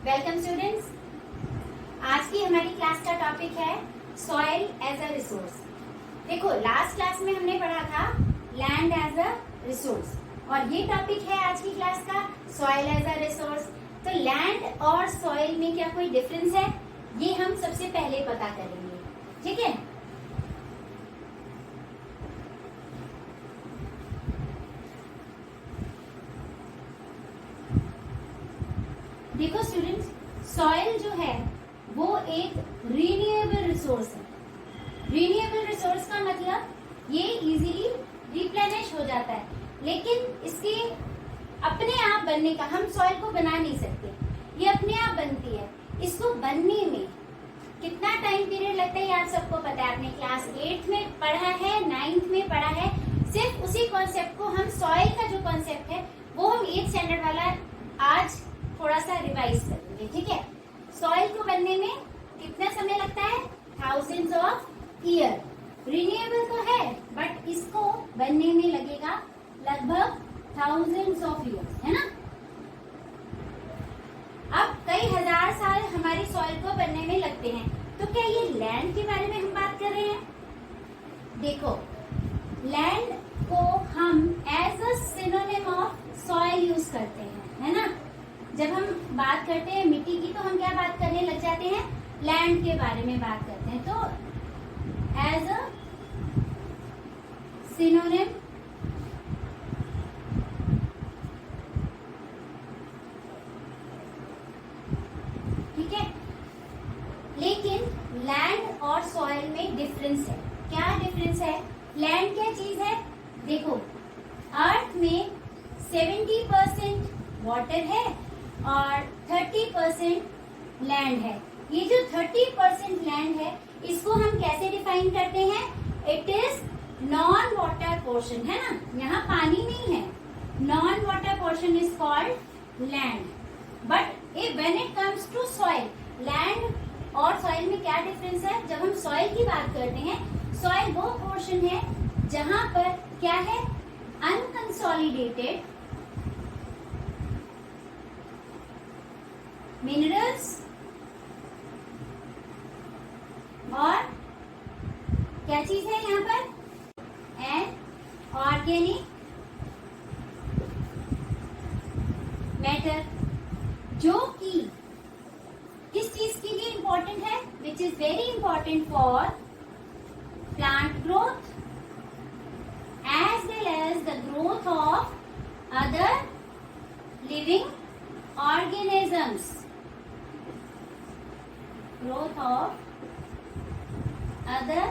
Welcome students. आज की हमारी क्लास का टॉपिक है सॉइल एज अ रिसोर्स। देखो, लास्ट क्लास में हमने पढ़ा था लैंड एज अ रिसोर्स और ये टॉपिक है आज की क्लास का सॉइल एज अ रिसोर्स। तो लैंड और सॉइल में क्या कोई डिफरेंस है, ये हम सबसे पहले पता करेंगे। ठीक है, देखो स्टूडेंट्स, सॉइल जो है वो एक रीन्यूएबल रिसोर्स है। रीन्यूएबल रिसोर्स का मतलब ये इजीली रिप्लेनिश हो जाता है, लेकिन इसके अपने आप बनने का, हम सॉइल को बना नहीं सकते, ये अपने आप बनती है। इसको बनने में कितना टाइम पीरियड लगता है ये आप सबको पता है, आपने क्लास 8th में पढ़ा है, 9th में पढ़ा है। सिर्फ उसी कॉन्सेप्ट को हम, सॉइल का जो कॉन्सेप्ट है वो हम 8th स्टैंडर्ड वाला आज थोड़ा सा रिवाइज करेंगे। ठीक है, सॉइल को बनने में कितना समय लगता है? Thousands of year. रिन्यूएबल तो है बट इसको बनने में लगेगा लगभग थाउजेंड्स ऑफ ईयर्स, है ना। अब कई हजार साल हमारी सॉइल को बनने में लगते हैं, तो क्या ये लैंड के बारे में हम बात कर रहे हैं? देखो, लैंड को हम as a synonym of soil use करते हैं, है ना। जब हम बात करते हैं मिट्टी की, तो हम क्या बात करने लग जाते हैं? लैंड के बारे में बात करते हैं। तो एज अ सिनोनिम ठीक है, लेकिन लैंड और सॉइल में डिफरेंस है। क्या डिफरेंस है? लैंड क्या चीज है? देखो, अर्थ में 70% वाटर है और 30% लैंड है। ये जो 30% लैंड है, इसको हम कैसे डिफाइन करते हैं? It is non water portion, है ना, यहाँ पानी नहीं है। Non water portion is called land. But when it comes to soil, land और सॉइल में क्या डिफरेंस है? जब हम सॉइल की बात करते हैं, सॉइल वो पोर्शन है जहां पर क्या है? अनकंसोलिडेटेड मिनरल्स और क्या चीज है यहाँ पर? एंड ऑर्गेनिक मैटर, जो कि किस चीज के लिए इंपॉर्टेंट है? Which is very important for plant growth as well as the growth of other living organisms. growth of other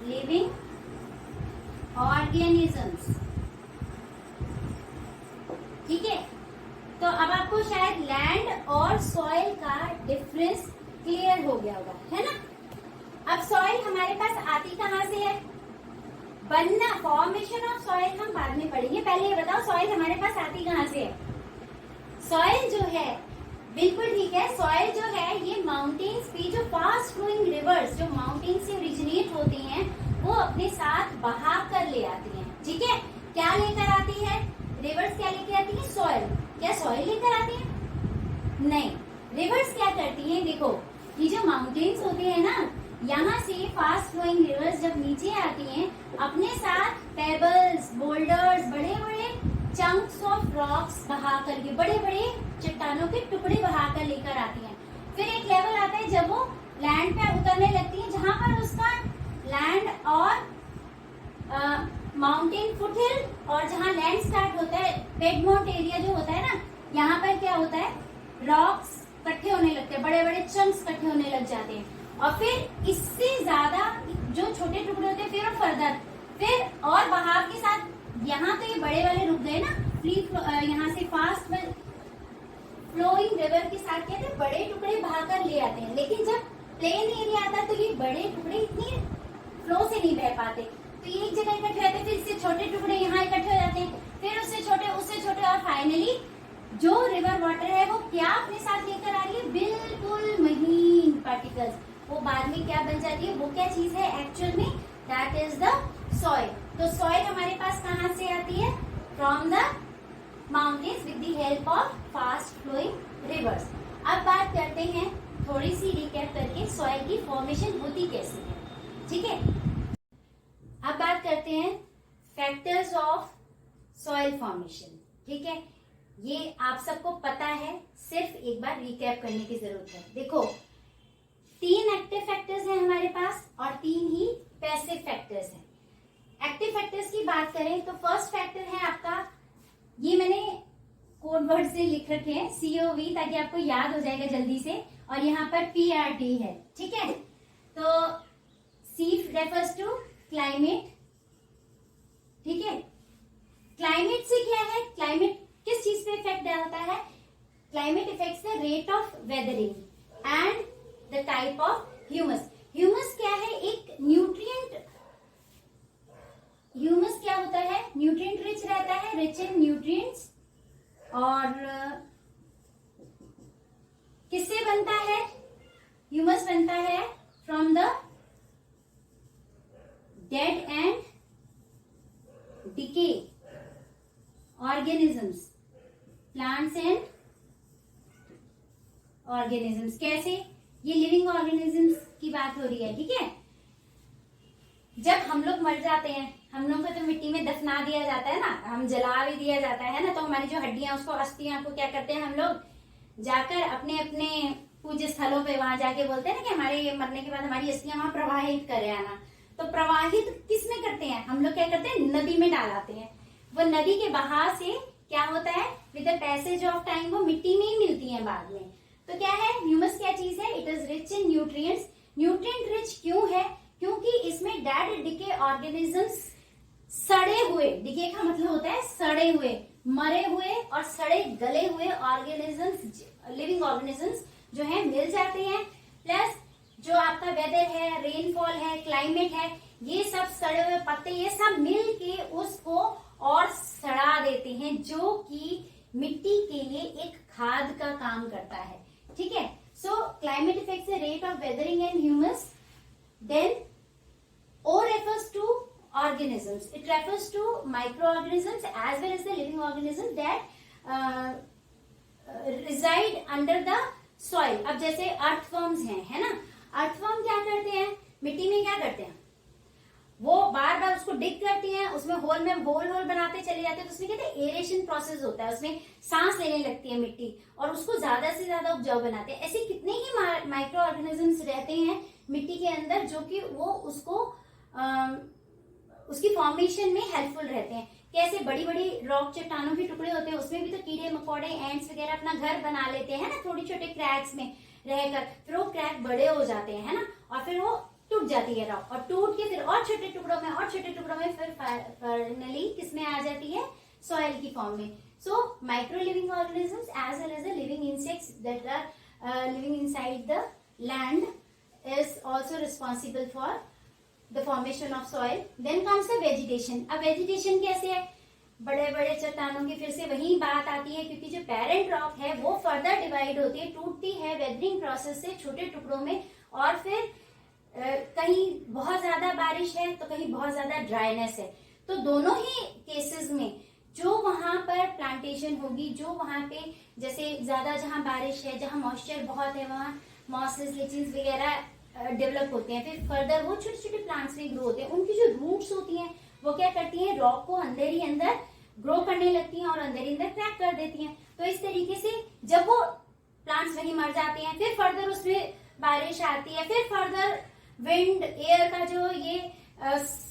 living organisms। ठीक है, तो अब आपको शायद लैंड और सॉइल का डिफरेंस क्लियर हो गया होगा, है ना। अब सॉइल हमारे पास आती कहाँ से है? बनना, फॉर्मेशन ऑफ सॉइल हम बाद में पढ़ेंगे, पहले ये बताओ सॉइल हमारे पास आती कहाँ से है? सॉइल जो है, बिल्कुल ठीक है, सॉइल जो है ये माउंटेन्स पे, जो फास्ट फ्लोइंग रिवर्स जो माउंटेन से ओरिजिनेट होती हैं, वो अपने साथ बहा कर ले आती हैं। ठीक है, क्या लेकर आती है? रिवर्स क्या लेकर आती है? सॉइल। क्या सॉइल लेकर आती है? नहीं, रिवर्स क्या करती हैं? देखो, ये जो माउंटेन्स होते हैं ना, यहाँ से फास्ट फ्लोइंग रिवर्स जब नीचे आती हैं, अपने साथ पेबल्स, बोल्डर्स, बड़े बड़े चंक्स ऑफ रॉक्स बहा करके, बड़े बड़े चट्टानों के टुकड़े बहा कर लेकर आती हैं। फिर एक लेवल आता है जब वो लैंड पे उतरने लगती है, जहां पर उसका लैंड और माउंटेन फुटहिल और जहां लैंड स्टार्ट होता है, पेडमोंट एरिया जो होता है ना, यहाँ पर क्या होता है? रॉक्स इकट्ठे होने लगते हैं, बड़े बड़े चंक्स इकट्ठे होने लग जाते हैं, और फिर इससे ज्यादा जो छोटे टुकड़े होते हैं, फिर फर्दर, फिर और बहाव के साथ, यहाँ तो ये बड़े वाले रुक गए ना, यहाँ से फास्ट फ्लोइंग रिवर के साथ क्या थे? बड़े टुकड़े बहाकर ले आते हैं, लेकिन जब प्लेन एरिया आता है तो ये बड़े टुकड़े इतनी फ्लो से नहीं बह पाते, तो ये एक जगह इकट्ठे होते हैं, फिर इससे छोटे टुकड़े यहाँ इकट्ठे हो जाते हैं, फिर उससे छोटे, और फाइनली जो रिवर वाटर है वो क्या अपने साथ लेकर आ रही है? बिल्कुल महीन पार्टिकल्स। वो बाद में क्या बन जाती है? वो क्या चीज है एक्चुअल में? That is the soil. तो सॉइल हमारे पास कहाँ से आती है? From the mountains with the help of fast flowing river। थोड़ी सी रिकैप करके सॉइल की फॉर्मेशन होती कैसे है, ठीक है। अब बात करते हैं फैक्टर्स ऑफ सॉइल फॉर्मेशन, ठीक है। ये आप सबको पता है, सिर्फ एक बार रिकैप करने की जरूरत है। देखो 3 एक्टिव फैक्टर्स हैं हमारे पास और 3 ही पैसिव फैक्टर्स हैं। एक्टिव फैक्टर्स की बात करें तो फर्स्ट फैक्टर है आपका, ये मैंने कोड वर्ड से लिख रखे हैं COV, ताकि आपको याद हो जाएगा जल्दी से, और यहाँ पर PRT है, ठीक है। तो C रेफर्स टू क्लाइमेट, ठीक है। क्लाइमेट से क्या है, क्लाइमेट किस चीज पे इफेक्ट डालता है, climate effects the rate of weathering and the type of humus. Humus क्या है, एक न्यूट्रिएंट, ह्यूमस क्या होता है, न्यूट्रिएंट रिच रहता है, रिच इन न्यूट्रिएंट्स, और किससे बनता है, ह्यूमस बनता है from the dead and decay organisms, plants and organisms. कैसे, ये लिविंग ऑर्गेनिजम्स की बात हो रही है, ठीक है। जब हम लोग मर जाते हैं, हम लोग को तो मिट्टी में दफना दिया जाता है ना, हम जला भी दिया जाता है ना, तो हमारी जो हड्डियां, उसको अस्थियां को क्या करते हैं हम लोग, जाकर अपने अपने पूज्य स्थलों पे वहां जाके बोलते हैं ना कि हमारे मरने के बाद हमारी अस्थियां वहां प्रवाहित करे आना। तो प्रवाहित किस में करते हैं हम लोग, क्या करते हैं, नदी में डालाते हैं। वो नदी के बहाव से क्या होता है, with the passage of time वो मिट्टी में ही मिलती है बाद में। तो क्या है, ह्यूमस क्या चीज है, it is rich in nutrients. Nutrient rich क्यों है, क्योंकि इसमें डेड डिके ऑर्गेनिजम्स, सड़े हुए, डिके का मतलब होता है सड़े हुए, मरे हुए और सड़े गले हुए ऑर्गेनिजम्स, लिविंग ऑर्गेनिजम्स जो है मिल जाते हैं। प्लस जो आपका वेदर है, रेनफॉल है, क्लाइमेट है, ये सब सड़े हुए पत्ते, ये सब मिल के उसको और सड़ा देते हैं, जो कि मिट्टी के लिए एक खाद का काम करता है, ठीक है। So climate effects the rate of weathering and humus. Then O refers to organisms. It refers to microorganisms as well as the living organisms that reside under the soil. अब जैसे अर्थवर्म्स हैं, है ना, अर्थवर्म क्या करते हैं, मिट्टी में क्या करते हैं, वो बार बार उसको डिग करती हैं, उसमें होल बनाते चले जाते हैं, तो उसमें कहते हैं एरेशन प्रोसेस होता है, उसमें सांस लेने लगती है मिट्टी और उसको ज्यादा से ज्यादा उपजाऊ बनाते हैं। ऐसे कितने ही माइक्रो ऑर्गेनिजम्स रहते हैं मिट्टी के अंदर, जो कि वो उसको उसकी फॉर्मेशन में हेल्पफुल रहते हैं। कैसे, बड़ी बड़ी रॉक चट्टानों के टुकड़े होते हैं, उसमें भी तो कीड़े मकोड़े, एंट्स वगैरह अपना घर बना लेते हैं ना, छोटे छोटे क्रैक्स में रहकर, फिर वो क्रैक बड़े हो जाते हैं, है ना, और फिर वो टूट जाती है रॉक, और टूट के फिर और छोटे टुकड़ों में और छोटे टुकड़ों में फिर फाइनली किसमें आ जाती है, सॉइल की फॉर्म में। So micro living organisms as well as the living insects that are living inside the land is also responsible for the formation of soil. Then comes the vegetation. अब vegetation कैसे है, बड़े बड़े चट्टानों की फिर से वही बात आती है, क्योंकि जो पेरेंट रॉक है वो फर्दर डिवाइड होती है, टूटती है वेदरिंग प्रोसेस से छोटे टुकड़ों में, और फिर कहीं बहुत ज्यादा बारिश है तो कहीं बहुत ज्यादा ड्राइनेस है। तो दोनों ही केसेस में जो वहां पर प्लांटेशन होगी, जो वहां पे जैसे ज्यादा जहां बारिश है, जहां मॉइस्चर बहुत है, वहां मॉसेस, लिचेंस वगैरह डेवलप होते हैं, फिर फर्दर वो छोटे छोटे प्लांट्स में ग्रो होते हैं। उनकी जो रूट्स होती हैं वो क्या करती हैं, रॉक को अंदर ही अंदर ग्रो करने लगती हैं और अंदर ही अंदर क्रैक कर देती हैं। तो इस तरीके से जब वो प्लांट्स वहीं मर जाते हैं, फिर फर्दर उसमें बारिश आती है, फिर फर्दर विंड, एयर का जो ये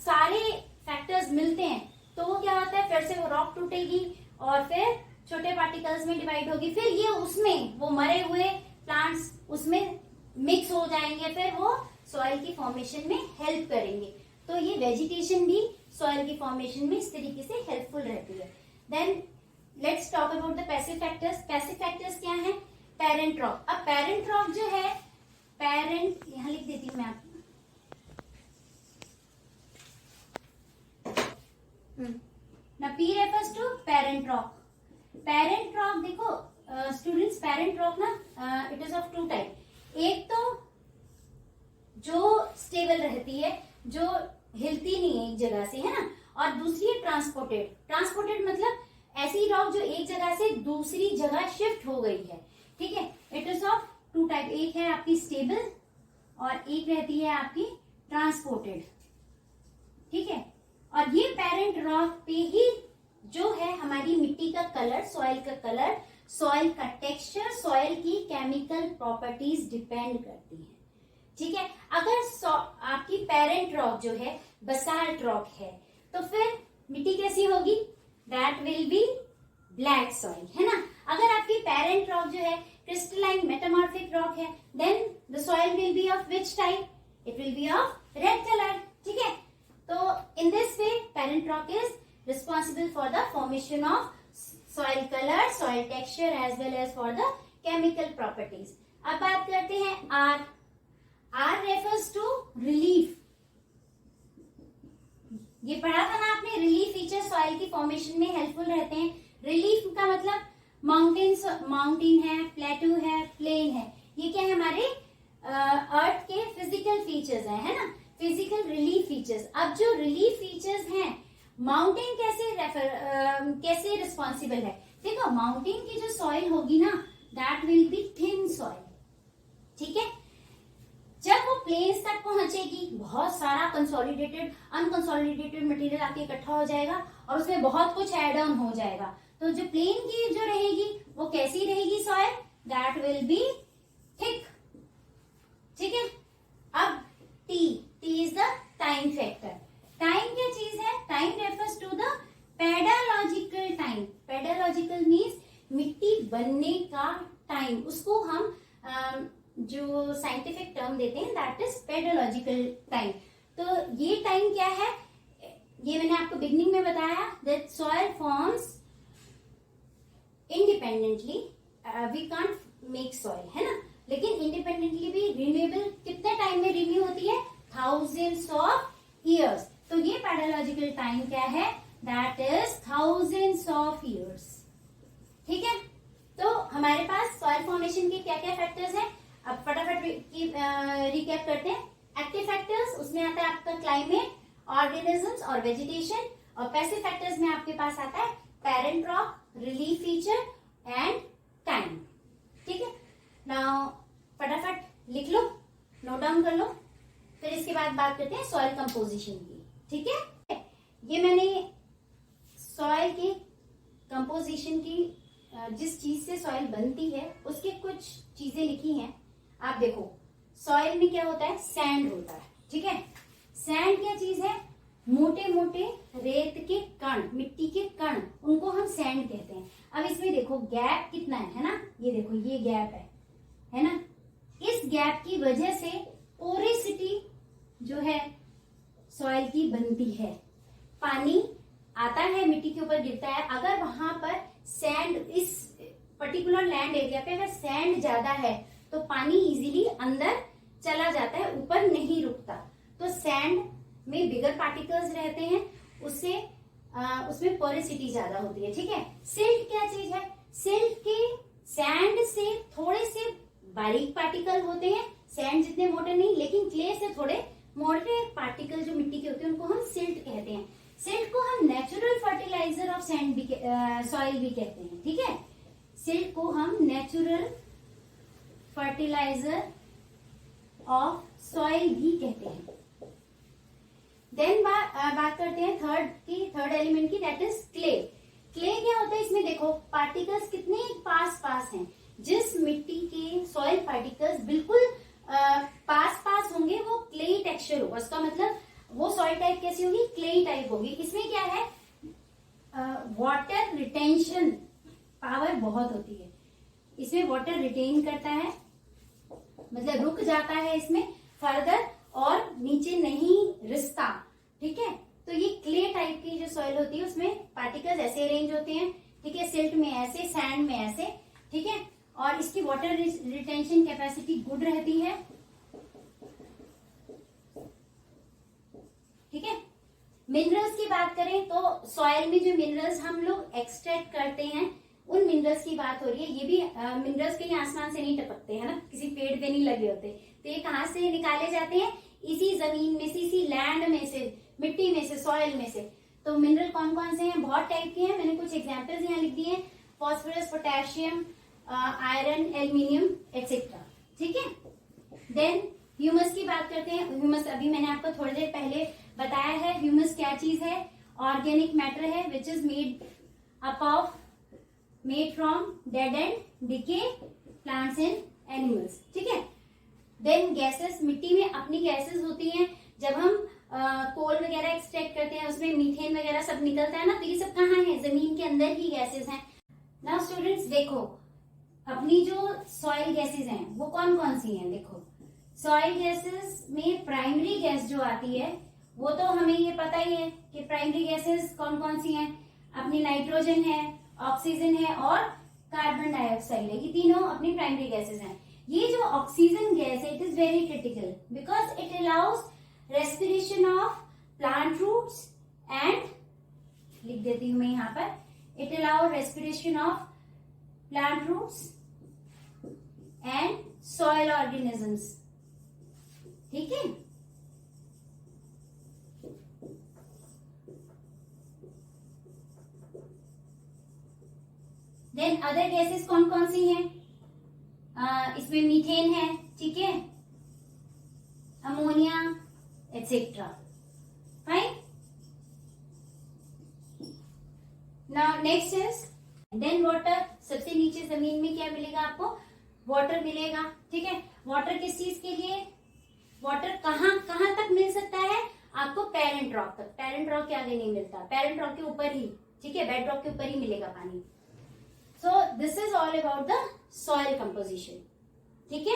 सारे फैक्टर्स मिलते हैं, तो वो क्या होता है, फिर से वो रॉक टूटेगी और फिर छोटे पार्टिकल्स में डिवाइड होगी, फिर ये उसमें वो मरे हुए प्लांट्स उसमें मिक्स हो जाएंगे, फिर वो सॉइल की फॉर्मेशन में हेल्प करेंगे। तो ये वेजिटेशन भी सॉइल की फॉर्मेशन में इस तरीके से हेल्पफुल रहती है। Then let's talk about the passive factors. Passive factors क्या है, पेरेंट रॉक। अब पेरेंट रॉक जो है, पेरेंट यहां लिख देती हूं मैं आपको, ना P refers to parent rock. Parent rock देखो स्टूडेंट्स, पेरेंट रॉक ना इट इज ऑफ 2 टाइप। एक तो जो स्टेबल रहती है, जो हिलती नहीं है एक जगह से, है ना, और दूसरी है ट्रांसपोर्टेड। ट्रांसपोर्टेड मतलब ऐसी रॉक जो एक जगह से दूसरी जगह शिफ्ट हो गई है, ठीक है। It is of 2 type. Type, एक है आपकी स्टेबल और एक रहती है आपकी ट्रांसपोर्टेड, ठीक है। और ये पेरेंट रॉक पे ही जो है हमारी मिट्टी का कलर, सॉइल का कलर, सॉइल का टेक्सचर, सॉइल की केमिकल प्रॉपर्टीज डिपेंड करती हैं, ठीक है। अगर आपकी पेरेंट रॉक जो है बसाल्ट रॉक है तो फिर मिट्टी कैसी होगी? That will be black soil, है ना। अगर आपकी पेरेंट रॉक जो है क्रिस्टलाइन मेटामॉर्फिक रॉक है, then the soil will be of which type? It will be of red colour, ठीक है। तो in this way parent rock is responsible for the formation of soil color, soil texture as well as for the chemical properties. अब बात करते हैं R. R refers to relief. ये पढ़ा था ना आपने, रिलीफ फीचर सॉइल की फॉर्मेशन में हेल्पफुल रहते हैं। रिलीफ का मतलब माउंटेन है, प्लेटू है, प्लेन है, ये क्या है हमारे अर्थ के फिजिकल फीचर्स है ना, फिजिकल रिलीफ फीचर्स। अब जो रिलीफ फीचर्स हैं, माउंटेन कैसे रिस्पॉन्सिबल है? देखो माउंटेन की जो सॉइल होगी ना, that will B thin soil, ठीक है। जब वो प्लेन्स तक पहुंचेगी, बहुत सारा कंसोलिडेटेड अनकंसोलिडेटेड मटेरियल आके इकट्ठा हो जाएगा और उसमें बहुत कुछ एड ऑन हो जाएगा। तो जो प्लेन की जो रहेगी वो कैसी रहेगी soil? That will be thick, ठीक है। अब t is the time factor. Time क्या चीज है? Time refers to the pedological time. Pedological means मिट्टी बनने का टाइम, उसको हम जो साइंटिफिक टर्म देते हैं दैट इज पेडालॉजिकल टाइम। तो ये टाइम क्या है? ये मैंने आपको बिगनिंग में बताया that soil forms independently, we can't make soil, है ना, लेकिन इंडिपेंडेंटली भी रिन्यूएबल कितने टाइम में रिन्यू होती है? Thousands of years. तो ये पेडालॉजिकल टाइम क्या है? That is thousands of years, ठीक है। तो हमारे पास सॉइल फॉर्मेशन के क्या क्या फैक्टर्स हैं? अब फटाफट रिकैप करते हैं। एक्टिव फैक्टर्स, उसमें आता है आपका क्लाइमेट, ऑर्गेनिजम्स और वेजिटेशन। और पैसिव फैक्टर्स में आपके पास आता है parent rock, relief feature and time, ठीक है। नाउ फटाफट लिख लो, नोट डाउन कर लो, फिर इसके बाद बात करते हैं सॉइल कंपोजिशन की, ठीक है। ये मैंने सॉइल की कंपोजिशन की जिस चीज से सॉइल बनती है उसके कुछ चीजें लिखी हैं। आप देखो सॉइल में क्या होता है? सैंड होता है, ठीक है। सैंड क्या चीज है? मोटे मोटे रेत के कण, मिट्टी के कण, उनको हम सैंड कहते हैं। अब इसमें देखो गैप कितना है ना, ये देखो ये गैप है ना। इस गैप की वजह से पोरेसिटी जो है सॉइल की बनती है। पानी आता है मिट्टी के ऊपर गिरता है, अगर वहां पर सैंड, इस पर्टिकुलर लैंड एरिया पे अगर सैंड ज्यादा है तो पानी इजीली अंदर चला जाता है, ऊपर नहीं रुकता। तो सैंड में बिगर पार्टिकल्स रहते हैं, उससे उसमें पोरेसिटी ज्यादा होती है, ठीक है। सिल्ट क्या चीज है? सिल्ट के सैंड से थोड़े से बारीक पार्टिकल होते हैं, सैंड जितने मोटे नहीं, लेकिन क्ले से थोड़े मोटे पार्टिकल जो मिट्टी के होते हैं उनको हम सिल्ट कहते हैं। सिल्ट को हम नेचुरल फर्टिलाइजर ऑफ सैंड भी सॉइल भी कहते हैं, ठीक है। सिल्ट को हम नेचुरल फर्टिलाइजर ऑफ सॉइल भी कहते हैं। देन बात करते हैं थर्ड एलिमेंट की, दैट इज क्ले। क्ले क्या होता है? इसमें देखो पार्टिकल्स कितने पास हैं। जिस मिट्टी के सॉइल पार्टिकल्स बिल्कुल पास होंगे वो क्ले टेक्सचर होगा, उसका मतलब वो सॉइल टाइप कैसी होगी? क्ले टाइप होगी। इसमें क्या है? वाटर रिटेंशन पावर बहुत होती है, इसमें वाटर रिटेन करता है, मतलब रुक जाता है इसमें फर्दर और नीचे नहीं रिसता, ठीक है। तो ये क्ले टाइप की जो सॉइल होती है उसमें पार्टिकल्स ऐसे अरेंज होते हैं, ठीक है। सिल्ट में ऐसे, सैंड में ऐसे, ठीक है। और इसकी वाटर रिटेंशन कैपेसिटी गुड रहती है, ठीक है। मिनरल्स की बात करें तो सॉइल में जो मिनरल्स हम लोग एक्सट्रैक्ट करते हैं उन मिनरल्स की बात हो रही है। ये भी मिनरल्स कहीं आसमान से नहीं टपकते हैं ना, किसी पेड़ पे नहीं लगे होते। तो ये कहाँ से निकाले जाते हैं? इसी जमीन में से, इसी लैंड में से, मिट्टी में से, सॉइल में से। तो मिनरल कौन कौन से हैं? बहुत टाइप के हैं, मैंने कुछ एग्जाम्पल्स यहाँ लिख दिए हैं। Phosphorus, potassium, iron, aluminium etcetera, ठीक है। देन ह्यूमस की बात करते हैं। ह्यूमस अभी मैंने आपको थोड़ी देर पहले बताया है। ह्यूमस क्या चीज है? ऑर्गेनिक मैटर है which is made from dead and decay plants and animals, ठीक है। देन गैसेस, मिट्टी में अपनी गैसेस होती हैं। जब हम कोल वगैरह एक्सट्रैक्ट करते हैं उसमें मीथेन वगैरह सब निकलता है ना, तो ये सब कहाँ है? जमीन के अंदर ही गैसेस हैं। नाउ स्टूडेंट्स देखो, अपनी जो सॉइल गैसेस हैं वो कौन कौन सी हैं? देखो, सॉइल गैसेस में प्राइमरी गैस जो आती है वो तो हमें ये पता ही है कि प्राइमरी गैसेस कौन कौन सी हैं। अपनी नाइट्रोजन है, ऑक्सीजन है और कार्बन डाइऑक्साइड है, ये तीनों अपनी प्राइमरी गैसेस हैं। ये जो ऑक्सीजन गैस है, it is very critical because it allows respiration of plant roots and, लिख देती हूं मैं यहाँ पर, it allow respiration of plant roots and soil organisms, ठीक है। देन अदर गैसेस कौन कौन सी हैं? इसमें मीथेन है, ठीक है, ammonia etcetera, fine. Now next is then water. सबसे नीचे जमीन में क्या मिलेगा आपको? वाटर मिलेगा, ठीक है। वाटर किस चीज के लिए? वाटर कहाँ कहाँ तक मिल सकता है आपको? पेरेंट रॉक तक। पेरेंट रॉक के आगे नहीं मिलता, पेरेंट रॉक के ऊपर ही, ठीक है, बेड रॉक के ऊपर ही मिलेगा पानी। So this is all about the soil composition, ठीक है।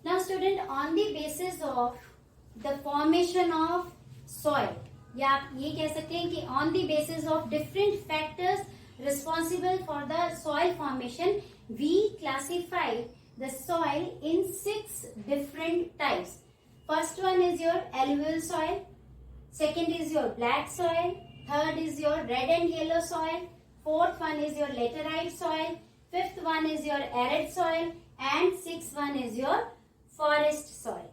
Now student, on the basis of the formation of soil, या आप ये कह सकते हैं कि on the basis of different factors responsible for the soil formation, we classify the soil in 6 different types. First one is your alluvial soil. Second is your black soil. Third is your red and yellow soil. Fourth one is your laterite soil. Fifth one is your arid soil. And sixth one is your forest soil.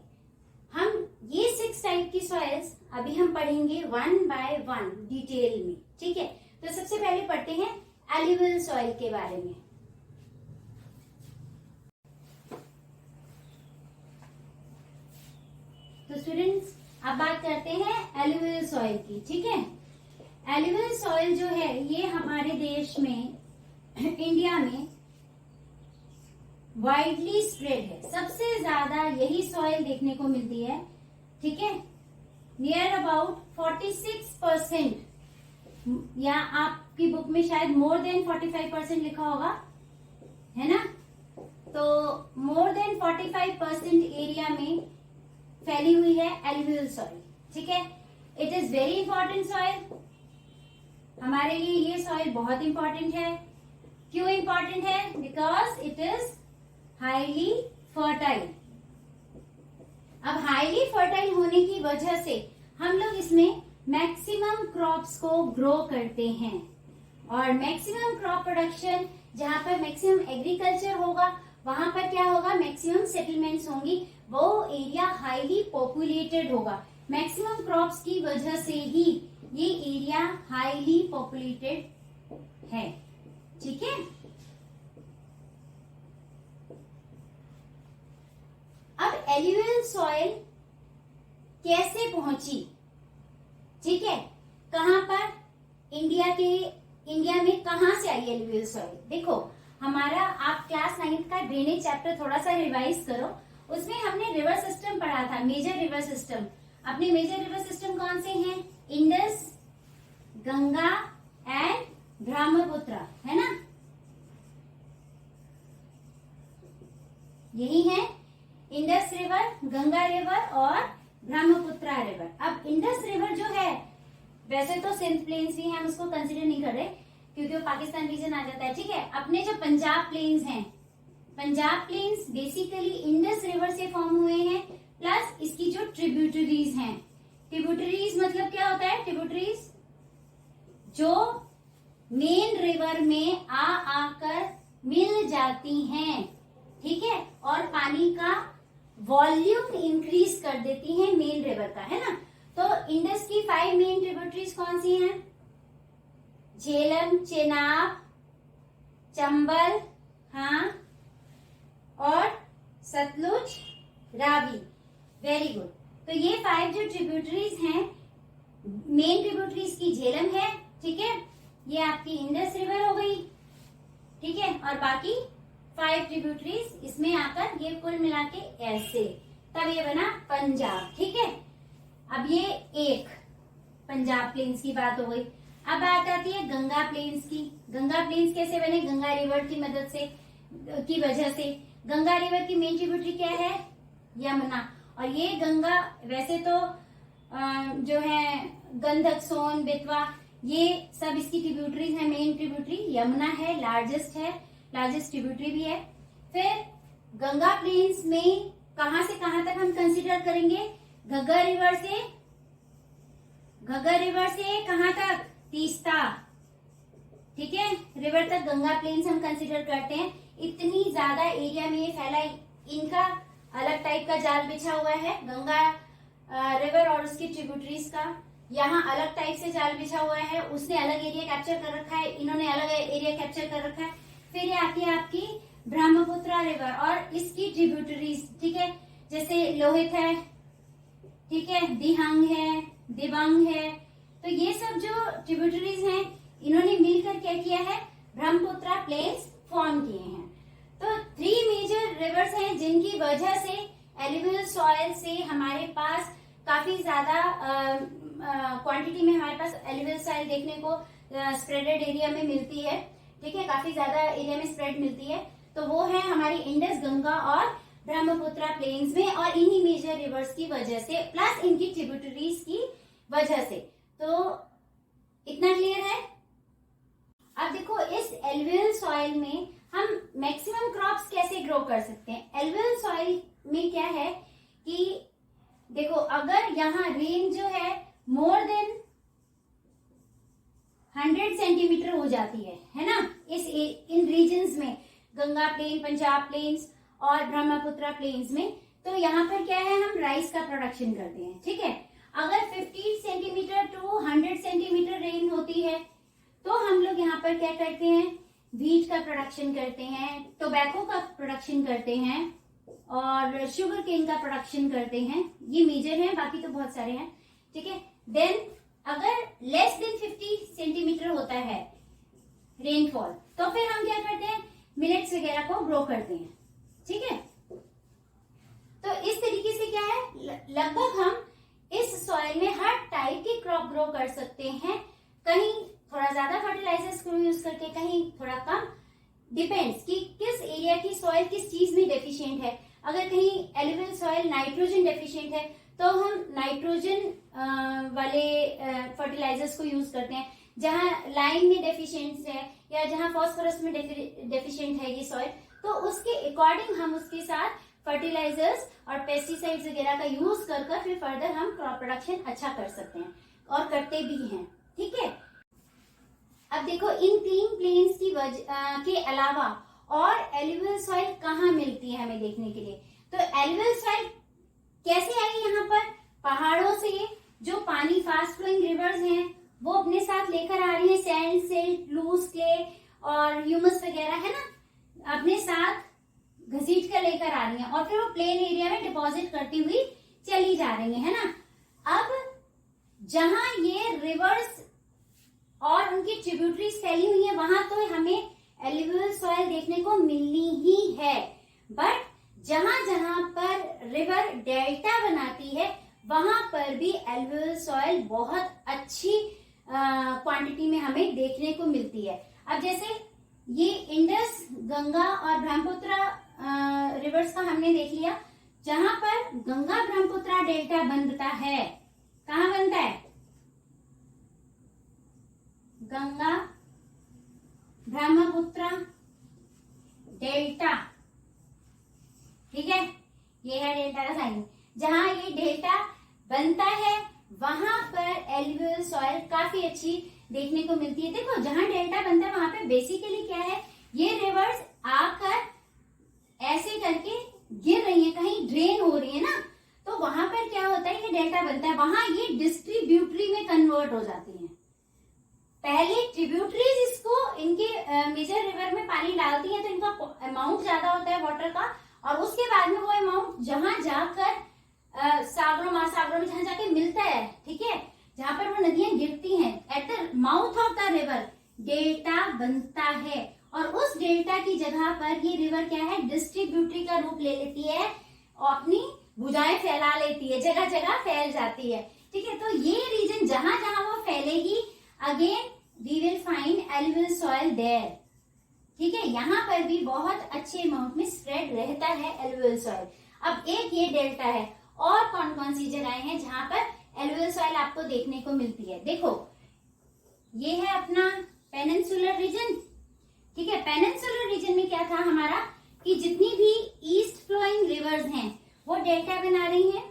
हम ये 6 type की soils अभी हम पढ़ेंगे 1 by 1 detail में, ठीक है। तो सबसे पहले पढ़ते हैं एल्यूवियल सॉइल के बारे में। तो स्टूडेंट्स अब बात करते हैं एल्यूवियल सॉइल की, ठीक है। एल्यूवियल सॉइल जो है ये हमारे देश में, इंडिया में वाइडली स्प्रेड है। सबसे ज्यादा यही सॉइल देखने को मिलती है, ठीक है। नियर अबाउट 46%, या आपकी बुक में शायद मोर देन 45% लिखा होगा, है ना। तो मोर देन 45% एरिया में फैली हुई है एल्यूवियल सॉइल, ठीक है। It is very important soil, हमारे लिए ये सॉइल बहुत इंपॉर्टेंट है। क्यों इंपॉर्टेंट है? Because it is highly fertile. अब हाईली फर्टाइल होने की वजह से हम लोग इसमें मैक्सिमम क्रॉप्स को ग्रो करते हैं, और मैक्सिमम क्रॉप प्रोडक्शन, जहां पर मैक्सिमम एग्रीकल्चर होगा वहां पर क्या होगा? मैक्सिमम सेटलमेंट्स होंगी, वो एरिया हाईली पॉपुलेटेड होगा। मैक्सिमम क्रॉप्स की वजह से ही ये एरिया हाईली पॉपुलेटेड है, ठीक है। अब एल्यूवियल सॉइल कैसे पहुंची, ठीक है, कहां पर? इंडिया में कहां से आई एल्यूवियल सॉइल? देखो, हमारा आप क्लास 9th का ड्रेनेज चैप्टर थोड़ा सा रिवाइज करो, उसमें हमने रिवर सिस्टम पढ़ा था, मेजर रिवर सिस्टम। अपने मेजर रिवर सिस्टम कौन से हैं? इंडस, गंगा एंड ब्रह्मपुत्र, है ना, यही है इंडस रिवर, गंगा रिवर और ब्रह्मपुत्र रिवर। अब इंडस रिवर जो है, वैसे तो सिंध प्लेन्स भी हैं, हम उसको कंसिडर नहीं कर रहे क्योंकि वो पाकिस्तान रीजन आ जाता है, ठीक है। अपने जो पंजाब प्लेन्स हैं, Punjab plains basically Indus river से फॉर्म हुए हैं, प्लस इसकी जो ट्रिब्यूटरीज हैं। ट्रिब्यूटरीज मतलब क्या होता है? ट्रिब्यूटरीज जो मेन रिवर में आकर मिल जाती हैं, ठीक है, और पानी का वॉल्यूम इंक्रीज कर देती हैं मेन रिवर का, है ना। तो इंडस की 5 मेन ट्रिब्यूटरीज कौन सी हैं? झेलम, चेनाब, चंबल, हाँ, और सतलुज, रावी। Very good. तो ये 5 जो ट्रिब्यूटरीज हैं, मेन ट्रिब्यूटरीज की झेलम है, ठीक है, ये आपकी इंडस रिवर हो गई, ठीक है, और बाकी 5 ट्रिब्यूटरीज इसमें आकर ये कुल मिला के ऐसे, तब ये बना पंजाब, ठीक है। अब ये एक पंजाब प्लेन्स की बात हो गई। अब बात आती है गंगा प्लेन्स की। गंगा प्लेन्स कैसे बने? गंगा रिवर की मदद से, की वजह से। गंगा रिवर की मेन ट्रिब्यूटरी क्या है? यमुना। और ये गंगा वैसे तो जो है गंधक, सोन, बेतवा, ये सब इसकी ट्रिब्यूटरीज है। मेन ट्रिब्यूटरी यमुना है, लार्जेस्ट है, लार्जेस्ट ट्रिब्यूटरी भी है। फिर गंगा प्लेन्स में कहां से कहां तक हम कंसीडर करेंगे? घग्गर रिवर से कहां तक? तीस्ता, ठीक है, रिवर तक गंगा प्लेन्स हम कंसीडर करते हैं। इतनी ज्यादा एरिया में ये फैला, इनका अलग टाइप का जाल बिछा हुआ है, गंगा रिवर और उसकी ट्रिब्यूटरीज का। यहाँ अलग टाइप से जाल बिछा हुआ है, उसने अलग एरिया कैप्चर कर रखा है, इन्होंने अलग एरिया कैप्चर कर रखा है। फिर ये आती है आपकी ब्रह्मपुत्र रिवर और इसकी ट्रिब्यूटरीज, ठीक है, जैसे लोहित है, ठीक है, दिहंग है, दिबांग है। तो ये सब जो ट्रिब्यूटरीज हैं, इन्होंने मिलकर क्या किया है? ब्रह्मपुत्र प्लेन्स फॉर्म किए हैं। तो 3 मेजर रिवर्स हैं जिनकी वजह से एलुवियल सॉइल से हमारे पास काफी ज्यादा क्वांटिटी में हमारे पास एलुवियल सॉइल देखने को स्प्रेडेड एरिया में मिलती है, ठीक है, काफी ज्यादा एरिया में स्प्रेड मिलती है। तो वो है हमारी इंडस, गंगा और ब्रह्मपुत्र प्लेन्स में, और इन्हीं मेजर रिवर्स की वजह से प्लस इनकी ट्रिब्यूटरीज की वजह से। तो इतना क्लियर है? अब देखो इस एलुवियल सॉइल में हम मैक्सिमम क्रॉप्स कैसे ग्रो कर सकते हैं? एलुवियल सॉइल में क्या है कि देखो, अगर यहाँ रेन जो है मोर देन 100 सेंटीमीटर हो जाती है ना, इन रीजन्स में, गंगा प्लेन, पंजाब प्लेन्स और ब्रह्मपुत्र प्लेन्स में, तो यहाँ पर क्या है, हम राइस का प्रोडक्शन करते हैं, ठीक है। अगर 50 सेंटीमीटर टू 100 सेंटीमीटर रेन होती है तो हम लोग यहाँ पर क्या करते हैं? व्हीट का प्रोडक्शन करते हैं, टोबैको का प्रोडक्शन करते हैं और शुगर केन का प्रोडक्शन करते हैं। ये मेजर हैं, बाकी तो बहुत सारे हैं, ठीक है। देन अगर लेस देन 50 सेंटीमीटर होता है रेनफॉल, तो फिर हम क्या करते हैं? मिलेट्स वगैरह को ग्रो करते हैं, ठीक है। तो इस तरीके से क्या है, लगभग हम इस सॉइल में हर टाइप की क्रॉप ग्रो कर सकते हैं। कहीं थोड़ा ज्यादा फर्टिलाइजर्स को यूज करके, कहीं थोड़ा कम, डिपेंड्स कि किस एरिया की सॉइल किस चीज में डेफिशिएंट है। अगर कहीं एलुवियल सॉइल नाइट्रोजन डेफिशिएंट है तो हम नाइट्रोजन वाले फर्टिलाइजर्स को यूज करते हैं। जहां लाइम में डेफिशिएंट है या जहां फॉस्फोरस में डेफिशिएंट है ये सॉइल, तो उसके अकॉर्डिंग हम उसके साथ फर्टिलाइजर्स और पेस्टिसाइड्स वगैरह का यूज कर फिर फर्दर हम क्रॉप प्रोडक्शन अच्छा कर सकते हैं और करते भी हैं, ठीक है। अब देखो इन 3 प्लेन्स की के अलावा और एलुवियल सॉइल कहाँ मिलती है हमें देखने के लिए। तो एलुवियल सॉइल कैसे आई यहाँ पर? पहाड़ों से जो पानी, फास्ट फ्लोइंग रिवर्स हैं, वो अपने साथ लेकर आ रही है सैंड, सिल्ट, लूज क्ले और ह्यूमस वगैरह, है ना, अपने साथ घसीट कर लेकर आ रही हैं और फिर वो प्लेन एरिया में डिपॉजिट करती हुई चली जा रही है ना। अब जहां ये रिवर्स और उनकी ट्रिब्यूटरीज फैली हुई है, वहां तो हमें एलुवियल सॉइल देखने को मिलनी ही है, बट जहां जहां पर रिवर डेल्टा बनाती है वहां पर भी एलुवियल सॉइल बहुत अच्छी क्वांटिटी में हमें देखने को मिलती है। अब जैसे ये इंडस, गंगा और ब्रह्मपुत्र रिवर्स का हमने देख लिया, जहां पर गंगा ब्रह्मपुत्र डेल्टा बनता है। कहाँ बनता है? गंगा ब्रह्मपुत्र डेल्टा, ठीक है, ये है डेल्टा का साइन। जहां ये डेल्टा बनता है वहां पर एलुवियल सॉइल काफी अच्छी देखने को मिलती है। देखो जहां डेल्टा बनता है वहां पे बेसिकली क्या है, ये रिवर्स आकर ऐसे करके गिर रही है, कहीं ड्रेन हो रही है ना, तो वहां पर क्या होता है, ये डेल्टा बनता है, वहां ये डिस्ट्रीब्यूटरी में कन्वर्ट हो जाती है। पहले ट्रिब्यूटरीज इसको इनके मेजर रिवर में पानी डालती है तो इनका अमाउंट ज्यादा होता है वाटर का, और उसके बाद में वो अमाउंट जहां जाकर सागरों महासागरों में जहां जाके मिलता है, ठीक है, जहां पर वो नदियां गिरती हैं, at the mouth of the river delta बनता है, और उस डेल्टा की जगह पर ये रिवर क्या है, डिस्ट्रीब्यूटरी का रूप ले लेती है और अपनी भुजाएं फैला लेती है, जगह जगह फैल जाती है, ठीक है। तो ये रीजन जहां जहां वो फैलेगी, again we will find alluvial soil there, ठीक है। यहाँ पर भी बहुत अच्छे अमाउंट में स्प्रेड रहता है एलुवियल सॉइल। अब एक ये डेल्टा है, और कौन कौन सी जगहें हैं जहां पर एलुवियल सॉइल आपको देखने को मिलती है। देखो ये है अपना पेनिनसुलर रीजन, ठीक है। पेनिनसुलर रीजन में क्या था हमारा कि जितनी भी ईस्ट फ्लोइंग रिवर्स हैं वो डेल्टा बना रही हैं,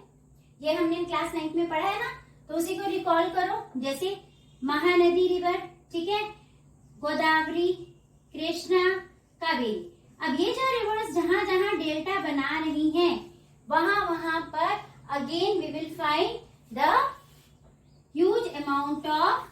ये हमने क्लास 9 में पढ़ा है ना, तो उसी को रिकॉल करो। जैसे महानदी रिवर, ठीक है, गोदावरी, कृष्णा, कावेरी। अब ये जो रिवर्स जहां जहां डेल्टा बना रही हैं वहां वहां पर again we will find the huge amount of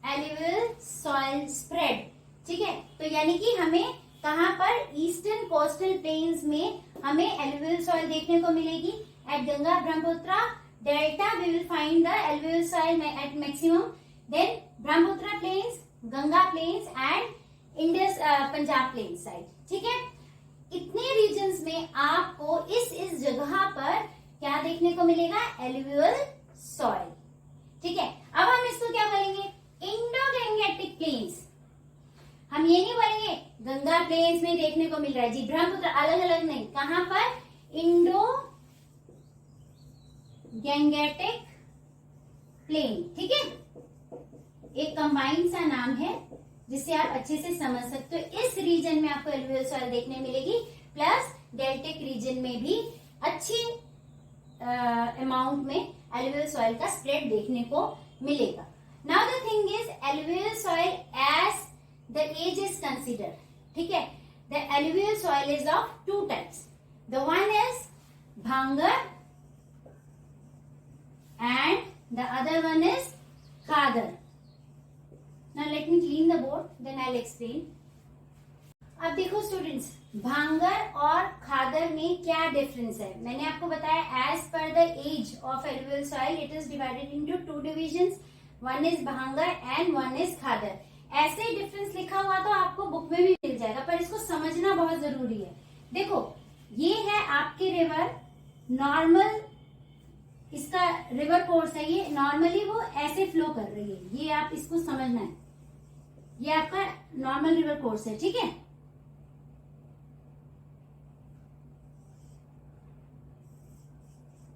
alluvial soil spread, ठीक है। तो यानी कि हमें कहां पर ईस्टर्न कोस्टल प्लेन्स में हमें एलुवियल सॉइल देखने को मिलेगी, at Ganga Brahmaputra delta we will find the alluvial soil at maximum, then Brahmaputra plains, Ganga plains and Indus Punjab plain side, ठीक है। इतने रीजन्स में आपको इस जगह पर क्या देखने को मिलेगा, एलुवियल सॉइल, ठीक है। अब हम इसको क्या बोलेंगे, इंडो गैंगेटिक प्लेन्स। हम ये नहीं बोलेंगे गंगा प्लेन्स में देखने को मिल रहा है जी, ब्रह्मपुत्र अलग अलग नहीं, कहां पर, इंडो गैंगेटिक प्लेन, ठीक है। एक कंबाइंड सा नाम है जिससे आप अच्छे से समझ सकते हो। इस रीजन में आपको एलुवियल सॉइल देखने मिलेगी, प्लस डेल्टिक रीजन में भी अच्छी अमाउंट में एलुवियल सॉइल का स्प्रेड देखने को मिलेगा। Now the thing is alluvial soil as the age is considered, ठीक है। The alluvial soil is of two types, the one is भांगर and the other one is khadar. Now let me clean the board, then I'll explain. अब देखो students, भांगर और खादर में क्या difference है। मैंने आपको बताया as per the age of alluvial soil it is divided into two divisions, one is भांगर एंड वन इज खादर। ऐसे डिफरेंस लिखा हुआ तो आपको बुक में भी मिल जाएगा, पर इसको समझना बहुत जरूरी है। देखो ये है आपके रिवर, नॉर्मल इसका रिवर कोर्स है, ये नॉर्मली वो ऐसे फ्लो कर रही है, ये आप इसको समझना है, ये आपका नॉर्मल रिवर कोर्स है, ठीक है।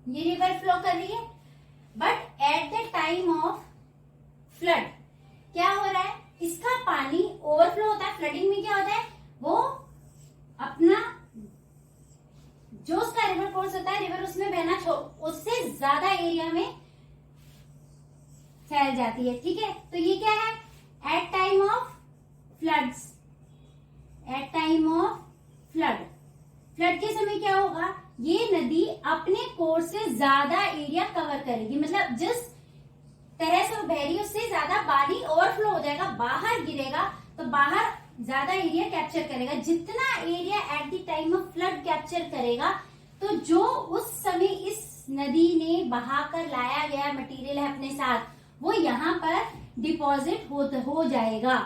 ये रिवर फ्लो कर रही है, but at the time of flood क्या हो रहा है, इसका पानी ओवरफ्लो होता है। फ्लडिंग में क्या होता है, वो अपना जो उसका रिवर कोर्स होता है, रिवर उसमें बहना उससे ज्यादा एरिया में फैल जाती है, ठीक है। तो ये क्या है, at time of floods, at time of flood, flood के समय क्या होगा, ये नदी अपने कोर्स से ज्यादा एरिया कवर करेगी, मतलब जिस तरह से वो बह रही है उससे ज्यादा पानी ओवरफ्लो हो जाएगा, बाहर गिरेगा, तो बाहर ज्यादा एरिया कैप्चर करेगा। जितना area at the time of flood capture करेगा, तो जो उस समय इस नदी ने बहाकर लाया गया मटेरियल है अपने साथ, वो यहाँ पर डिपॉजिट हो जाएगा,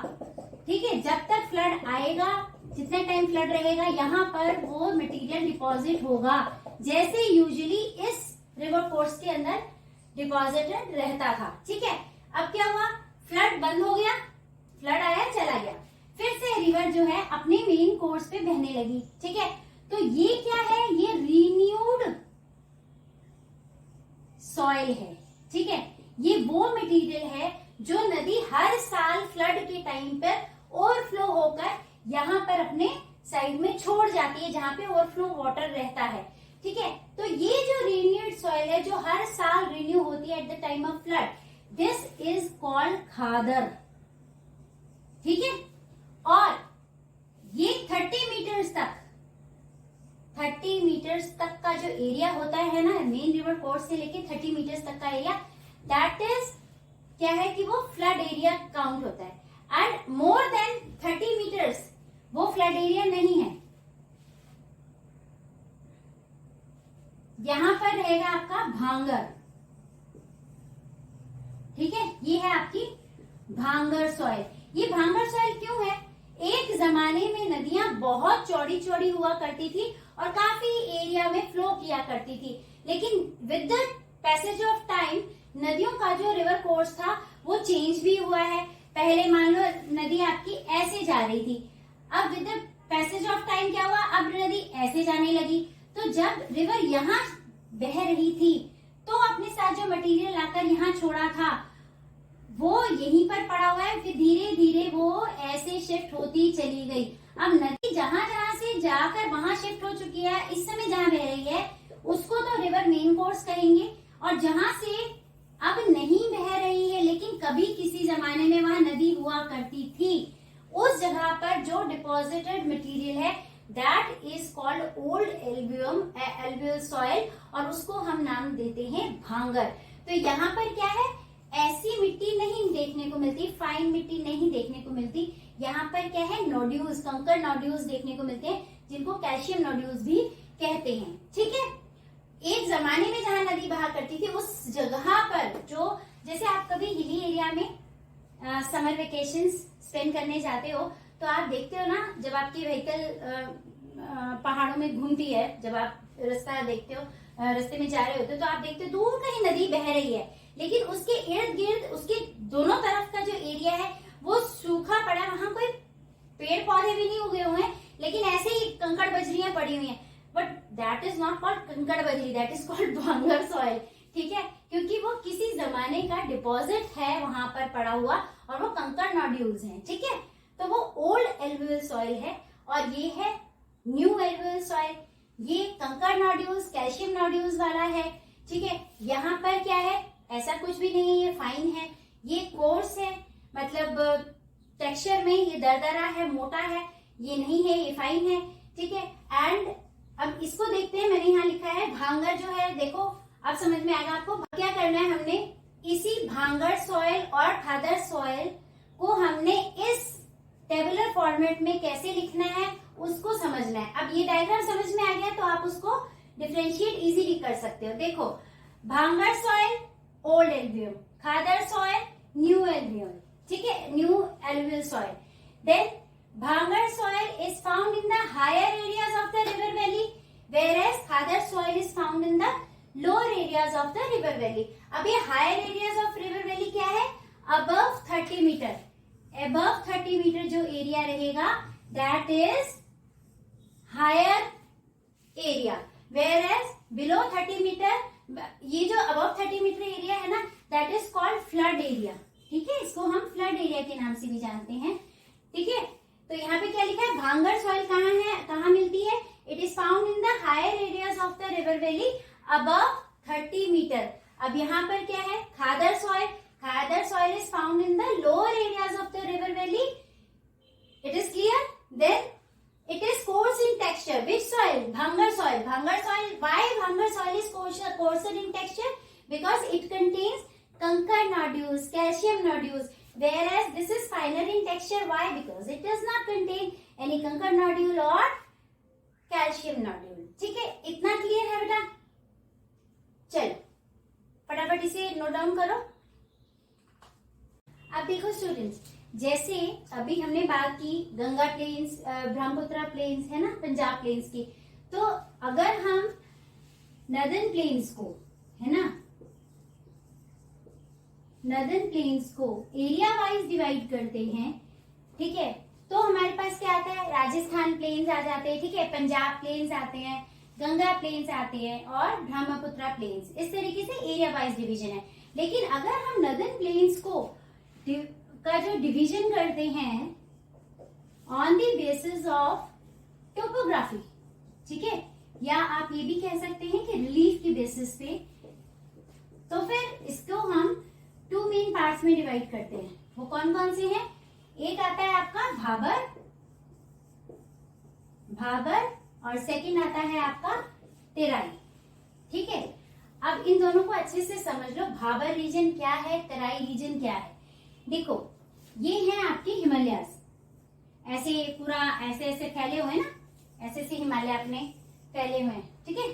ठीक है। जब तक फ्लड आएगा, जितने टाइम फ्लड रहेगा, यहाँ पर वो मटेरियल डिपॉजिट होगा, जैसे यूजुअली इस रिवर कोर्स के अंदर डिपॉजिटेड रहता था, ठीक है। अब क्या हुआ, फ्लड बंद हो गया, फ्लड आया चला गया, फिर से रिवर जो है अपने मेन कोर्स पे बहने लगी, ठीक है। तो ये क्या है, ये रीन्यूड सॉइल है, ठीक है। ये वो मटेरियल है जो नदी हर साल फ्लड के टाइम पर ओवरफ्लो होकर यहाँ पर अपने साइड में छोड़ जाती है, जहां पे ओवरफ्लो वाटर रहता है, ठीक है। तो ये जो रीन्यूड सॉइल है, जो हर साल रिन्यू होती है at the time of flood, this is called khadar, ठीक है। और ये 30 मीटर्स तक, 30 मीटर्स तक का जो एरिया होता है ना, मेन रिवर कोर्स से लेके 30 मीटर्स तक का एरिया, दैट इज क्या है कि वो फ्लड एरिया काउंट होता है। एंड मोर देन 30 भांगर, ठीक है, ये है आपकी भांगर सॉइल। ये भांगर सॉइल क्यों है? एक जमाने में नदियां बहुत चौड़ी चौड़ी हुआ करती थी और काफी एरिया में फ्लो किया करती थी, लेकिन with the passage of time नदियों का जो रिवर कोर्स था वो चेंज भी हुआ है। पहले मान लो नदी आपकी ऐसे जा रही थी, अब with the passage of time क्या हुआ, अब नदी ऐसे जाने लगी। तो जब रिवर यहाँ बह रही थी तो अपने साथ जो मटेरियल लाकर यहाँ छोड़ा था वो यहीं पर पड़ा हुआ है, फिर धीरे धीरे वो ऐसे शिफ्ट होती चली गई। अब नदी जहां जहां से जाकर वहां शिफ्ट हो चुकी है, इस समय जहां बह रही है उसको तो रिवर मेन कोर्स कहेंगे, और जहां से अब नहीं बह रही है लेकिन कभी किसी जमाने में वहां नदी हुआ करती थी, उस जगह पर जो डिपॉजिटेड मटेरियल है that is called old alluvial soil, और उसको हम नाम देते हैं भांगर। तो यहाँ पर क्या है, ऐसी मिट्टी नहीं देखने को मिलती, फाइन मिट्टी नहीं देखने को मिलती, यहाँ पर क्या है, नोड्यूल्स, कंकर नोड्यूल्स देखने को मिलते हैं, जिनको कैल्शियम नोड्यूल्स भी कहते हैं। ठीक है, एक जमाने में जहां नदी बहा करती थी उस जगह पर, जो जैसे आप कभी हिली एरिया में समर वेकेशंस स्पेंड करने जाते हो तो आप देखते हो ना, जब आपकी व्हीकल पहाड़ों में घूमती है, जब आप रास्ता देखते हो, रास्ते में जा रहे होते हो तो आप देखते हो दूर कहीं नदी बह रही है, लेकिन उसके इर्द गिर्द, उसके दोनों तरफ का जो एरिया है वो सूखा पड़ा है, वहां कोई पेड़ पौधे भी नहीं उगे हुए हैं, लेकिन ऐसे ही कंकड़ बजरियां पड़ी हुई हैं। But that is not called कंकड़ बजरी, दैट इज कॉल्ड भांगर सॉइल। ठीक है, क्योंकि वो किसी जमाने का डिपॉजिट है वहां पर पड़ा हुआ और वो कंकड़ नोड्यूल्स हैं। ठीक है, तो वो ओल्ड एल्वियल सॉइल है और ये है न्यू एल्वियल सॉइल। ये कंकड़ नोड्यूल्स, कैल्शियम नोड्यूल्स वाला है। ठीक है, यहाँ पर क्या है, ऐसा कुछ भी नहीं है, ये फाइन है, ये कोर्स है, मतलब टेक्सचर में ये दरदरा है, मोटा है, ये नहीं है, ये फाइन है। ठीक है, एंड अब इसको देखते हैं, मैंने यहाँ लिखा है भांगर जो है, देखो अब समझ में आएगा आपको क्या करना है। हमने इसी भांगर सॉइल और खादर सॉइल को हमने इस टेबुलर फॉर्मेट में कैसे लिखना है उसको समझना है। अब ये डायग्राम समझ में आ गया तो आप उसको डिफरेंशिएट इजीली कर सकते हो। देखो, Bhangar soil old alluvial, Khadar soil new alluvial, ठीक है, new alluvial soil. Then Bhangar soil is found in the higher areas of the river valley, whereas Khadar soil is found in the lower areas of the river valley. अब ये higher areas of river valley क्या है, above 30 metre, above 30 metre जो area रहेगा that is higher area, whereas below 30 metre, ये जो above 30 metre area है ना that is called flood area. ठीक है, इसको हम फ्लड एरिया के नाम से भी जानते हैं। ठीक है, तो यहाँ पे क्या लिखा है, भांगर सॉइल कहाँ है, कहाँ मिलती है, it is found in the higher areas of the river valley above 30 meter. अब यहाँ पर क्या है, khadar soil, khadar soil is found in the lower areas of the river valley. It is clear? Then it is coarse in texture. Which soil? Bhangar soil. Bhangar soil. Why Bhangar soil is coarser in texture? Because it contains conker nodules, calcium nodules. Whereas this is finer in texture. Why? Because it does not contain any conker nodule or calcium nodule. ठीक है, इतना clear है बेटा? चलो फटाफट इसे note down करो। अब देखो स्टूडेंट्स, जैसे अभी हमने बात की गंगा प्लेन्स, ब्रह्मपुत्र प्लेन्स है ना, पंजाब प्लेन्स की, तो अगर हम नदर्न प्लेन्स को, है ना, नदर्न प्लेन्स को एरिया वाइज डिवाइड करते हैं, ठीक है, तो हमारे पास क्या आता है, राजस्थान प्लेन्स आ जाते हैं, ठीक है, पंजाब प्लेन्स आते हैं, गंगा प्लेन्स आते हैं और ब्रह्मपुत्र प्लेन्स। इस तरीके से एरिया वाइज डिवीजन है। लेकिन अगर हम नदर्न प्लेन्स को का जो डिवीजन करते हैं on the basis of topography, ठीक है, या आप ये भी कह सकते हैं कि रिलीफ की बेसिस पे, तो फिर इसको हम 2 मेन पार्ट्स में डिवाइड करते हैं। वो कौन कौन से हैं, एक आता है आपका भाबर, भाबर, और सेकंड आता है आपका तेराई। ठीक है, अब इन दोनों को अच्छे से समझ लो, भाबर रीजन क्या है, तेराई रीजन क्या है। देखो, ये है आपके हिमालयास, ऐसे पूरा ऐसे ऐसे फैले हुए हैं ना, ऐसे ऐसे हिमालय अपने फैले हुए हैं। ठीक है,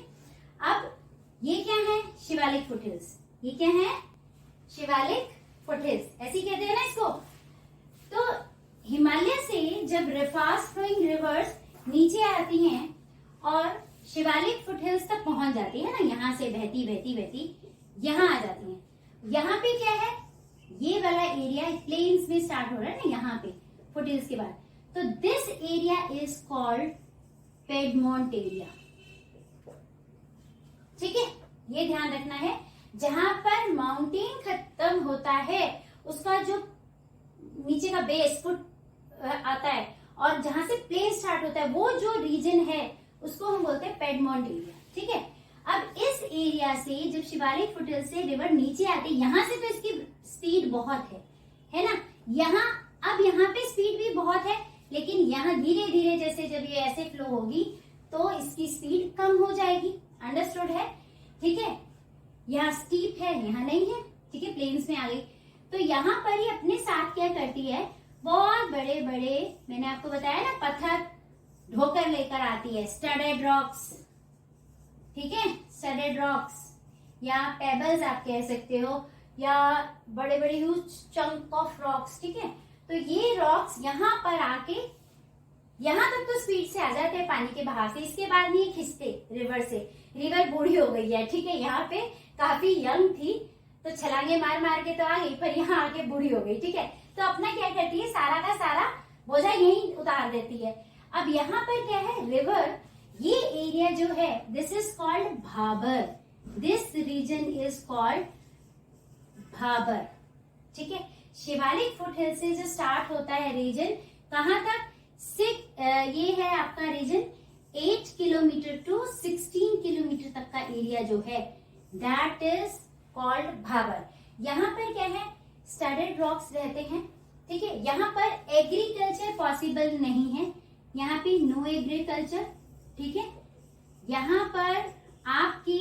अब ये क्या है? शिवालिक फुटहिल्स। ये क्या है? शिवालिक फुटहिल्स, ऐसे कहते हैं ना इसको। तो हिमालय से जब फास्ट फ्लोइंग रिवर्स नीचे आती हैं और शिवालिक फुटहिल्स तक पहुंच जाती है ना, यहाँ से बहती बहती बहती यहाँ आ जाती हैं। यहाँ पे क्या है? ये वाला एरिया प्लेन्स में स्टार्ट हो रहा है ना, यहाँ पे फुटहिल्स के बाद। तो this area is called piedmont area. ठीक है, ये ध्यान रखना है। जहां पर माउंटेन खत्म होता है उसका जो नीचे का बेस फुट आता है और जहां से प्लेन स्टार्ट होता है वो जो रीजन है उसको हम बोलते हैं पेडमोंट एरिया। ठीक है, अब इस एरिया से जब शिवालिक फुटहिल्स से रिवर नीचे आती है, यहां से तो इसकी स्पीड बहुत है ना। अब यहाँ पे स्पीड भी बहुत है, लेकिन यहाँ धीरे धीरे जैसे जब ये ऐसे फ्लो होगी तो इसकी स्पीड कम हो जाएगी। अंडरस्टूड है? ठीक है, यहाँ स्टीप है, यहाँ नहीं है। ठीक है, प्लेन्स में आ गई। तो यहाँ पर ही अपने साथ क्या करती है, बहुत बड़े बड़े, मैंने आपको बताया ना, पत्थर ढोकर लेकर आती है, स्टडेड रॉक्स। ठीक है, स्टडेड रॉक्स या पेबल्स आप कह सकते हो, या बड़े बड़े ह्यूज चंक ऑफ रॉक्स। ठीक है, तो ये रॉक्स यहाँ पर आके यहाँ तक तो स्पीड से आ जाते हैं पानी के बहाव से, इसके बाद नहीं खिंचते रिवर से। रिवर बूढ़ी हो गई है। ठीक है, यहाँ पे काफी यंग थी तो छलांगे मार मार के तो आ गई, पर यहाँ आके बूढ़ी हो गई। ठीक है, तो अपना क्या करती है, सारा का सारा बोझा यहीं उतार देती है। अब यहाँ पर क्या है, रिवर, ये एरिया जो है this is called Bhabar. This region is called Bhabar. ठीक है, शिवालिक फुटहिल से जो स्टार्ट होता है रीजन, कहां तक? ये है आपका रीजन 8 किलोमीटर टू 16 किलोमीटर तक का एरिया जो है दैट इज कॉल्ड भाबर। यहाँ पर क्या है, स्टडेड रॉक्स रहते हैं। ठीक है, यहाँ पर एग्रीकल्चर पॉसिबल नहीं है, यहाँ पे नो एग्रीकल्चर। ठीक है, यहाँ पर आपकी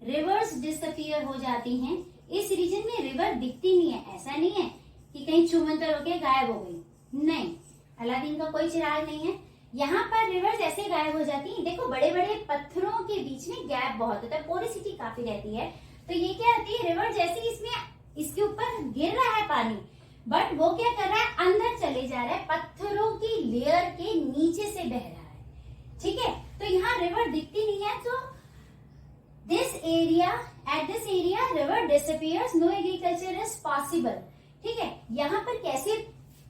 रिवर्स डिसअपियर हो जाती हैं। इस रीजन में रिवर दिखती नहीं है। ऐसा नहीं है कि कहीं छूमंतर होके गायब हो गई, नहीं, अलादीन का कोई चिराग नहीं है। यहाँ पर रिवर्स ऐसे गायब हो जाती है। देखो, बड़े बड़े पत्थरों के बीच में गैप बहुत होता है, पोरिसिटी काफी रहती है। तो ये क्या होती है, रिवर जैसे इसमें इसके ऊपर गिर रहा है पानी, बट वो क्या कर रहा है, अंदर चले जा रहा है, पत्थरों की लेयर के नीचे से बह रहा है। ठीक है, तो यहाँ रिवर दिखती नहीं है। तो this area, at this area river disappears, no agriculture is possible. ठीक है, यहाँ पर कैसे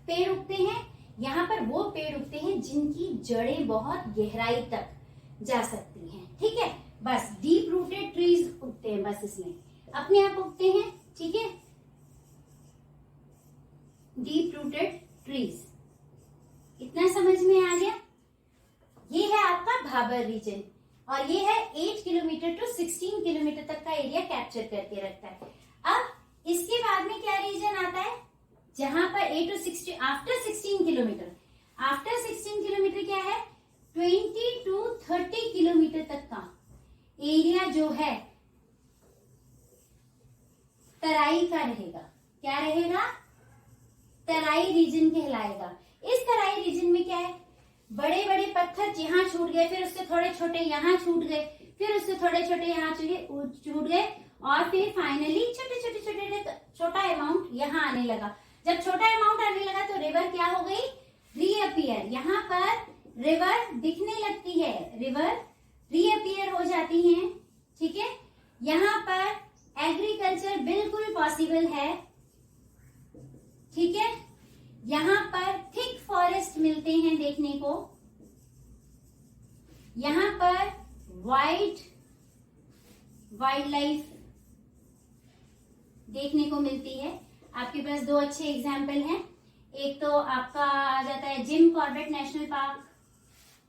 पेड़ उगते हैं, यहाँ पर वो पेड़ उगते हैं जिनकी जड़ें बहुत गहराई तक जा सकती हैं। ठीक है, बस डीप रूटेड ट्रीज उगते हैं, बस इसमें अपने आप उगते हैं। ठीक है, डीप रूटेड ट्रीज, इतना समझ में आ गया। ये है आपका भाबर रीजन और ये है 8 किलोमीटर टू 16 किलोमीटर तक का एरिया कैप्चर करके रखता है। अब इसके बाद में क्या रीजन आता है, जहां पर 8 to 16, after 16 kilometre, after 16 kilometre क्या है, 20 to 30 किलोमीटर तक का एरिया जो है तराई का रहेगा। क्या रहेगा, तराई रीजन कहलाएगा। इस तराई रीजन में क्या है, बड़े बड़े पत्थर यहाँ छूट गए, फिर उससे थोड़े छोटे यहाँ छूट गए, फिर उससे थोड़े छोटे यहाँ छूट गए, और फिर फाइनली छोटे छोटे छोटे छोटा अमाउंट यहाँ आने लगा। जब छोटा अमाउंट आने लगा तो रिवर क्या हो गई, रीअपियर। यहाँ पर रिवर दिखने लगती है, रिवर रीअपियर हो जाती है। ठीक है, यहाँ पर एग्रीकल्चर बिल्कुल पॉसिबल है। ठीक है, यहाँ पर थिक फॉरेस्ट मिलते हैं देखने को, यहाँ पर वाइल्ड लाइफ देखने को मिलती है। आपके पास दो अच्छे एग्जाम्पल हैं। एक तो आपका आ जाता है जिम कॉर्बेट नेशनल पार्क।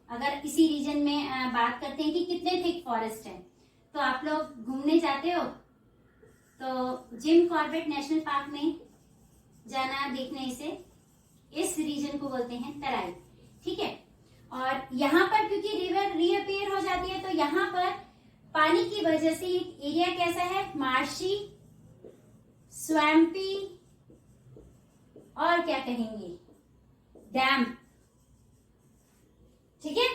अगर इसी रीजन में बात करते हैं कि कितने थिक फॉरेस्ट हैं, तो आप लोग घूमने जाते हो तो जिम कॉर्बेट नेशनल पार्क में जाना देखने से, इस रीजन को बोलते हैं तराई। ठीक है, और यहाँ पर क्योंकि रिवर रीअपियर हो जाती है तो यहाँ पर पानी की वजह से एरिया कैसा है, मार्शी, स्वैम्पी, और क्या कहेंगे, डैम। ठीक है,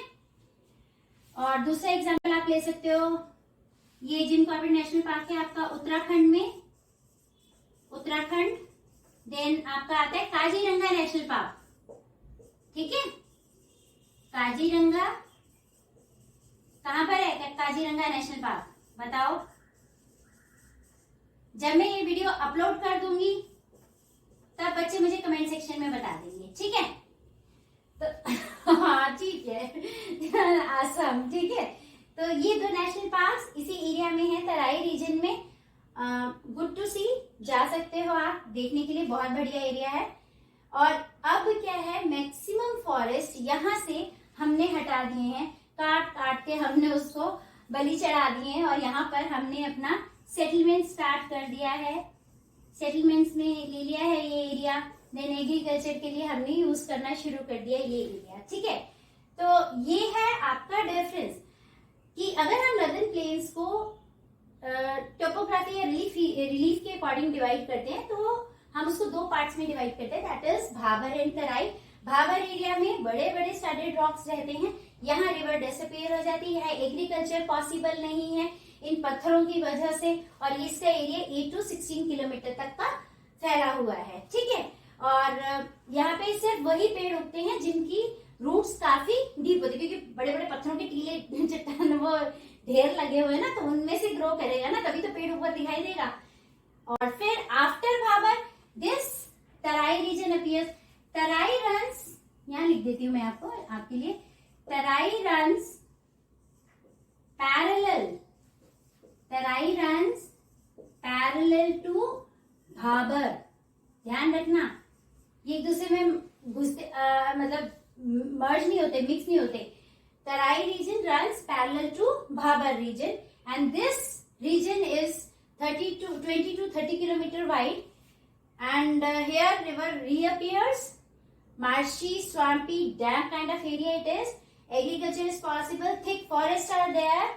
और दूसरा एग्जांपल आप ले सकते हो ये जिम कॉर्बेट नेशनल पार्क है आपका उत्तराखंड में, उत्तराखंड। देन आपका आता है काजीरंगा नेशनल पार्क, ठीक है। काजीरंगा कहां पर है काजीरंगा नेशनल पार्क, बताओ। जब मैं ये वीडियो अपलोड कर दूंगी तब बच्चे मुझे कमेंट सेक्शन में बता देंगे, ठीक है। तो हाँ ठीक है, आसम, ठीक है। तो ये दो नेशनल पार्क्स इसी एरिया में है, तराई रीजन में। गुड टू सी, जा सकते हो आप देखने के लिए, बहुत बढ़िया एरिया है। और अब क्या है, मैक्सिमम फॉरेस्ट यहाँ से हमने हटा दिए हैं, काट काट के हमने उसको बलि चढ़ा दिए हैं, और यहाँ पर हमने अपना सेटलमेंट स्टार्ट कर दिया है। सेटलमेंट्स में ले लिया है ये एरिया, देन एग्रीकल्चर के लिए हमने यूज करना शुरू कर दिया ये एरिया, ठीक है। तो ये है आपका डिफरेंस कि अगर हम नॉर्दर्न प्लेन्स को टोपोग्राफी या रिलीफ के अकॉर्डिंग डिवाइड करते हैं, तो हम उसको दो पार्ट्स में डिवाइड करते हैं, that is Bhabar and Terai. Bhabar area में बड़े बड़े स्टडेड रॉक्स रहते हैं, यहाँ रिवर डिसअपियर हो जाती है, यहाँ एग्रीकल्चर पॉसिबल नहीं है इन पत्थरों की वजह से, और इसका एरिया 8 to 16 किलोमीटर तक का फैला हुआ है, ठीक है। और यहाँ पे सिर्फ वही पेड़ उगते हैं जिनकी रूट्स काफी डीप होती है, क्योंकि बड़े बड़े पत्थरों के टीले चट्टान वो ढेर लगे हुए हैं ना, तो उनमें से ग्रो करेगा ना, तभी तो पेड़ ऊपर दिखाई देगा। और फिर after bhabar this terai region appears. Terai runs, यहाँ लिख देती हूँ मैं आपको आपके लिए, terai runs parallel, terai runs parallel to bhabar. ध्यान रखना, ये एक दूसरे में घुसते मतलब मर्ज नहीं होते, मिक्स नहीं होते। Terai region runs parallel to bhabar region, and this region is 20 to 30 kilometer wide, and here river reappears, marshy, swampy, damp kind of area it is. Agriculture is possible, thick forests are there,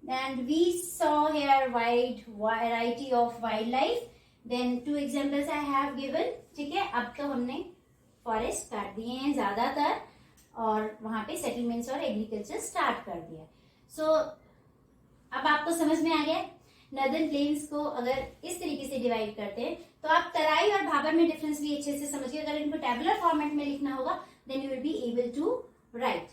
and we saw here wide variety of wildlife. Then 2 examples I have given, ठीक है। अब तो हमने forest काट दिए हैं ज्यादातर, और वहां पे सेटलमेंट्स और एग्रीकल्चर स्टार्ट कर दिया। सो अब आपको समझ में आ गया नॉर्दर्न प्लेन्स को अगर इस तरीके से डिवाइड करते हैं, तो आप तराई और भाबर में डिफरेंस भी अच्छे से समझिए। अगर इनको टेबुलर फॉर्मेट में लिखना होगा, then you will be able to right.